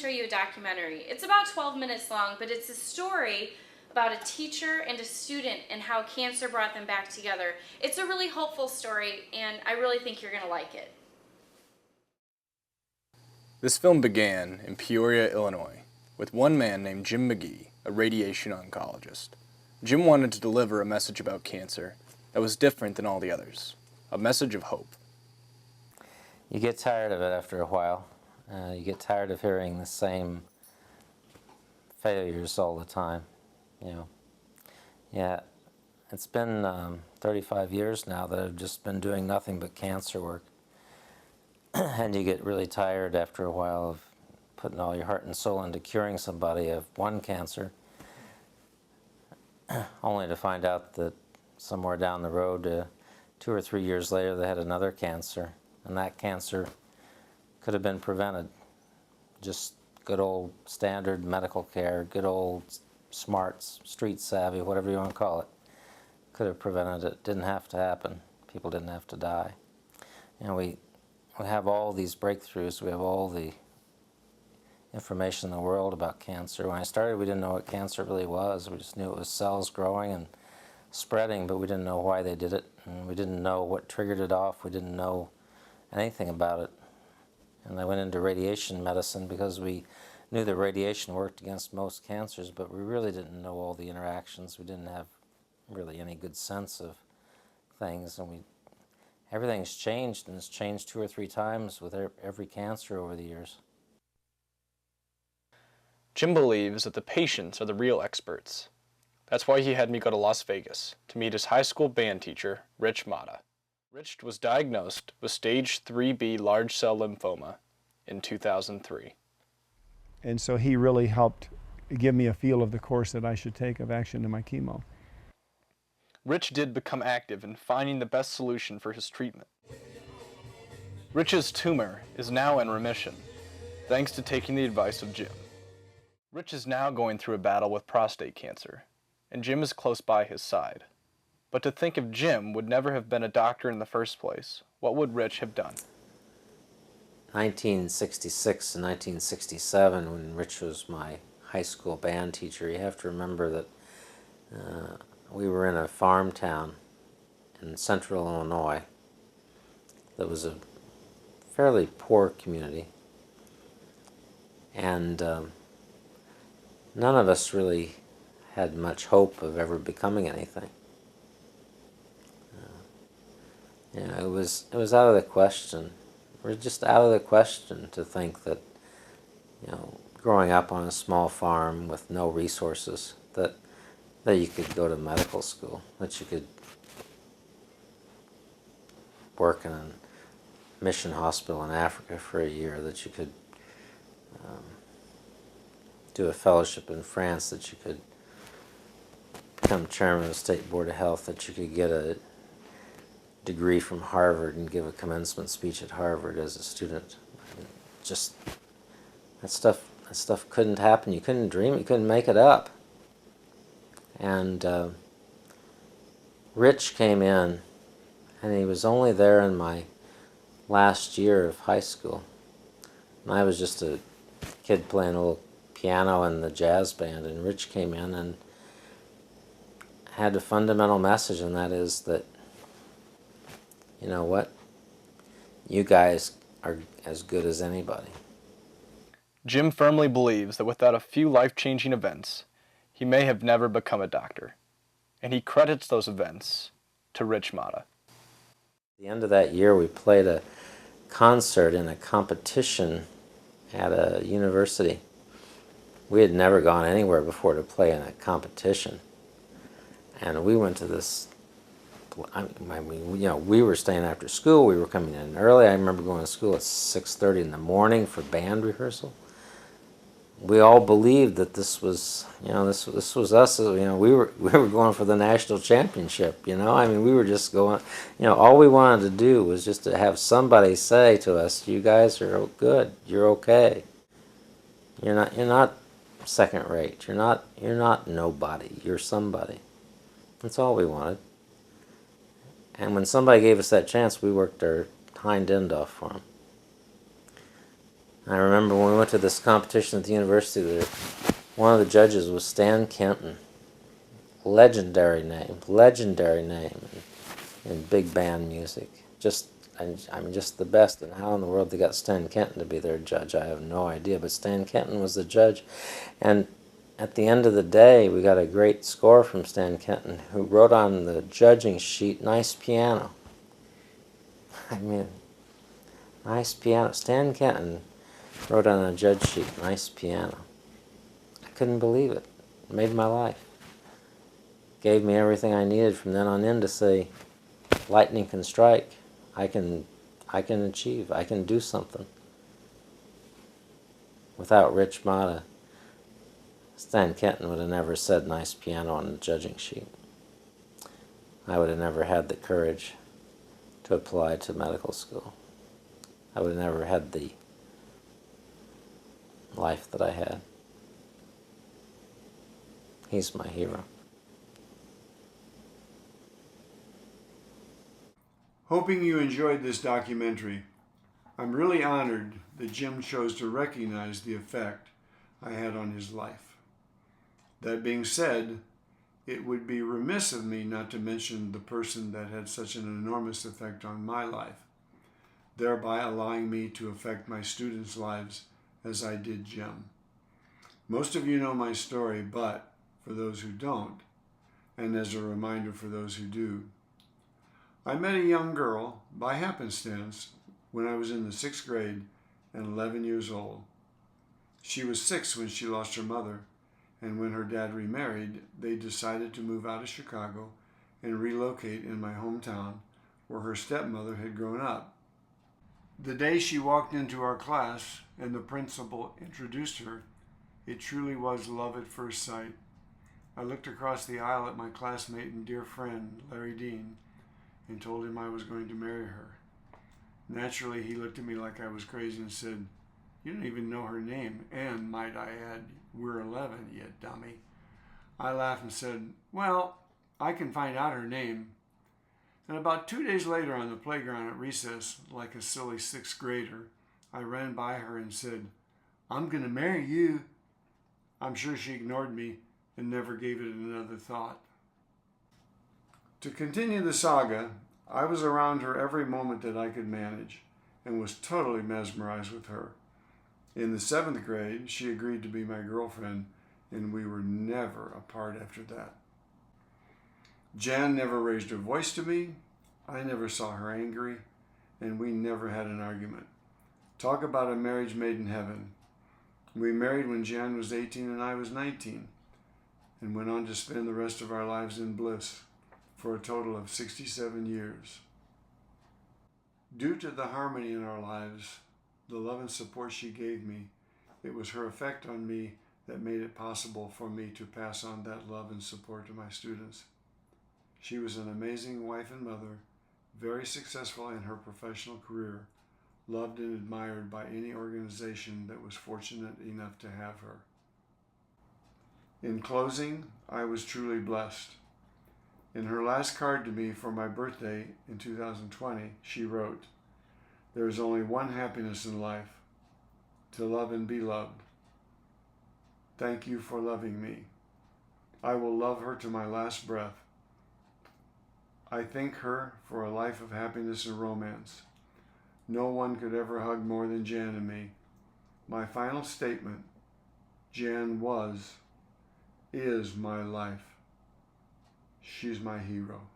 show you a documentary. It's about 12 minutes long, but it's a story about a teacher and a student and how cancer brought them back together. It's a really hopeful story, and I really think you're going to like it. This film began in Peoria, Illinois, with one man named Jim McGee, a radiation oncologist. Jim wanted to deliver a message about cancer that was different than all the others, a message of hope. You get tired of it after a while. You get tired of hearing the same failures all the time, you know. Yeah, it's been 35 years now that I've just been doing nothing but cancer work. And you get really tired after a while of putting all your heart and soul into curing somebody of one cancer, only to find out that somewhere down the road, 2 or 3 years later, they had another cancer, and that cancer could have been prevented. Just good old standard medical care, good old smarts, street savvy, whatever you want to call it. Could have prevented it. Didn't have to happen. People didn't have to die. You know, we have all these breakthroughs. We have all the information in the world about cancer. When I started, we didn't know what cancer really was. We just knew it was cells growing and spreading, but we didn't know why they did it, and we didn't know what triggered it off. We didn't know anything about it. And I went into radiation medicine because we knew that radiation worked against most cancers, but we really didn't know all the interactions. We didn't have really any good sense of things, and everything's changed, and it's changed 2 or 3 times with every cancer over the years. Jim believes that the patients are the real experts. That's why he had me go to Las Vegas to meet his high school band teacher, Rich Mata. Rich was diagnosed with stage 3B large cell lymphoma in 2003. And so he really helped give me a feel of the course that I should take of action in my chemo. Rich did become active in finding the best solution for his treatment. Rich's tumor is now in remission, thanks to taking the advice of Jim. Rich is now going through a battle with prostate cancer, and Jim is close by his side. But to think if Jim would never have been a doctor in the first place, what would Rich have done? 1966 and 1967, when Rich was my high school band teacher, you have to remember that we were in a farm town in central Illinois that was a fairly poor community, and none of us really had much hope of ever becoming anything. You know, it was out of the question. It was just out of the question to think that, you know, growing up on a small farm with no resources, that you could go to medical school, that you could work in a mission hospital in Africa for a year, that you could do a fellowship in France, that you could become chairman of the State Board of Health, that you could get a degree from Harvard and give a commencement speech at Harvard as a student. Just that stuff couldn't happen. You couldn't dream it. You couldn't make it up. And Rich came in, and he was only there in my last year of high school. And I was just a kid playing a little piano in the jazz band, and Rich came in and had a fundamental message, and that is that, you know what, you guys are as good as anybody. Jim firmly believes that without a few life-changing events, he may have never become a doctor, and he credits those events to Rich Mata. At the end of that year, we played a concert in a competition at a university. We had never gone anywhere before to play in a competition. And we went to this, I mean, you know, we were staying after school, we were coming in early. I remember going to school at 6:30 in the morning for band rehearsal. We all believed that this was, you know, this was us. You know, we were going for the national championship. You know, I mean, we were just going. You know, all we wanted to do was just to have somebody say to us, "You guys are good. You're okay. You're not second rate. You're not nobody. You're somebody." That's all we wanted. And when somebody gave us that chance, we worked our hind end off for them. I remember when we went to this competition at the university, one of the judges was Stan Kenton. Legendary name in big band music. Just the best. And how in the world they got Stan Kenton to be their judge, I have no idea. But Stan Kenton was the judge. And at the end of the day, we got a great score from Stan Kenton, who wrote on the judging sheet, "Nice piano." I mean, nice piano. Stan Kenton wrote on a judge sheet, "Nice piano." I couldn't believe it. It made my life. Gave me everything I needed from then on in to say, lightning can strike. I can achieve. I can do something. Without Rich Mata, Stan Kenton would have never said "nice piano" on the judging sheet. I would have never had the courage to apply to medical school. I would have never had the life that I had. He's my hero. Hoping you enjoyed this documentary. I'm really honored that Jim chose to recognize the effect I had on his life. That being said, it would be remiss of me not to mention the person that had such an enormous effect on my life, thereby allowing me to affect my students' lives as I did Jim. Most of you know my story, but for those who don't, and as a reminder for those who do, I met a young girl by happenstance when I was in the 6th grade and 11 years old. She was 6 when she lost her mother, and when her dad remarried, they decided to move out of Chicago and relocate in my hometown where her stepmother had grown up. The day she walked into our class and the principal introduced her, it truly was love at first sight. I looked across the aisle at my classmate and dear friend, Larry Dean, and told him I was going to marry her. Naturally, he looked at me like I was crazy and said, "You don't even know her name, and might I add, we're 11, you dummy." I laughed and said, "Well, I can find out her name." And about 2 days later on the playground at recess, like a silly 6th grader, I ran by her and said, "I'm going to marry you." I'm sure she ignored me and never gave it another thought. To continue the saga, I was around her every moment that I could manage and was totally mesmerized with her. In the 7th grade, she agreed to be my girlfriend, and we were never apart after that. Jan never raised her voice to me, I never saw her angry, and we never had an argument. Talk about a marriage made in heaven. We married when Jan was 18 and I was 19, and went on to spend the rest of our lives in bliss for a total of 67 years. Due to the harmony in our lives, the love and support she gave me, it was her effect on me that made it possible for me to pass on that love and support to my students. She was an amazing wife and mother, very successful in her professional career, loved and admired by any organization that was fortunate enough to have her. In closing, I was truly blessed. In her last card to me for my birthday in 2020, she wrote, "There is only one happiness in life, to love and be loved. Thank you for loving me. I will love her to my last breath. I thank her for a life of happiness and romance. No one could ever hug more than Jan and me. My final statement, Jan is my life. She's my hero."